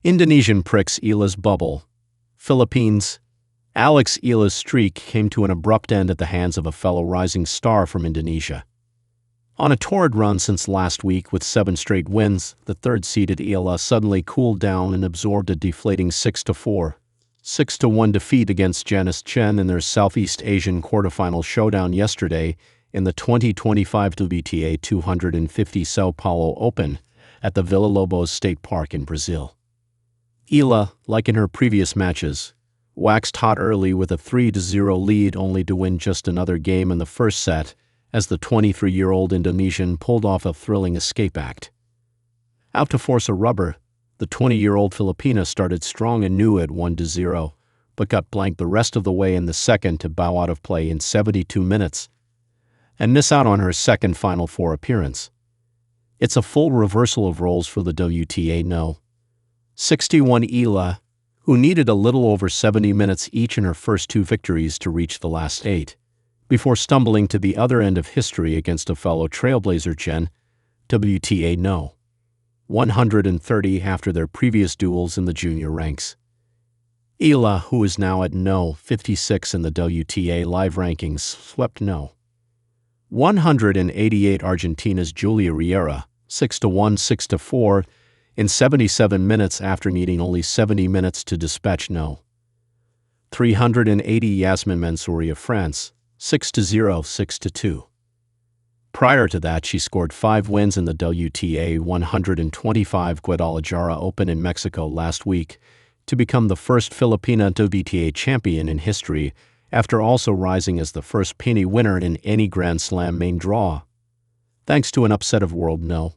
Indonesian pricks Eala's bubble. Philippines. Alex Eala's streak came to an abrupt end at the hands of a fellow rising star from Indonesia. On a torrid run since last week with 7 straight wins, the third-seeded Eala suddenly cooled down and absorbed a deflating 6-4, 6-1 defeat against Janice Tjen in their Southeast Asian quarterfinal showdown yesterday in the 2025 WTA 250 Sao Paulo Open at the Villa-Lobos State Park in Brazil. Eala, like in her previous matches, waxed hot early with a 3-0 lead only to win just another game in the first set as the 23-year-old Indonesian pulled off a thrilling escape act. Out to force a rubber, the 20-year-old Filipina started strong and anew at 1-0, but got blanked the rest of the way in the second to bow out of play in 72 minutes and miss out on her second Final Four appearance. It's a full reversal of roles for the WTA No. 61 Eala, who needed a little over 70 minutes each in her first 2 victories to reach the last 8, before stumbling to the other end of history against a fellow trailblazer Tjen, WTA No. 130 after their previous duels in the junior ranks. Eala, who is now at No. 56 in the WTA live rankings, swept No. 188 Argentina's Julia Riera, 6-1, 6-4, in 77 minutes after needing only 70 minutes to dispatch No. 380 Yasmin Mansouri of France, 6-0, 6-2. Prior to that, she scored 5 wins in the WTA 125 Guadalajara Open in Mexico last week to become the first Filipina WTA champion in history, after also rising as the first penny winner in any Grand Slam main draw, thanks to an upset of world No.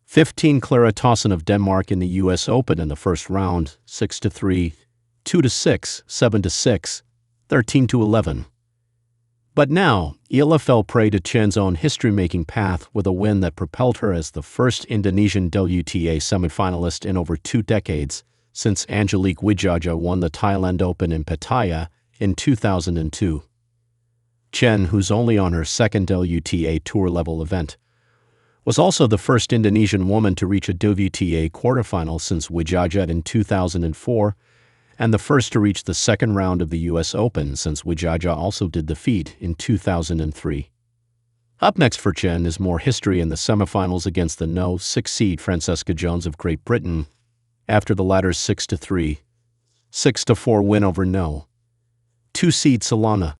15 Clara Tauson of Denmark in the U.S. Open in the first round, 6-3, 2-6, 7-6, 13-11. But now, Eala fell prey to Tjen's own history-making path with a win that propelled her as the first Indonesian WTA semifinalist in over 2 decades, since Angelique Widjaja won the Thailand Open in Pattaya in 2002. Tjen, who's only on her second WTA Tour-level event, was also the first Indonesian woman to reach a WTA quarterfinal since Widjaja in 2004, and the first to reach the second round of the U.S. Open since Widjaja also did the feat in 2003. Up next for Tjen is more history in the semifinals against the No. 6 seed Francesca Jones of Great Britain, after the latter's 6-3, 6-4 win over No. 2 seed Solana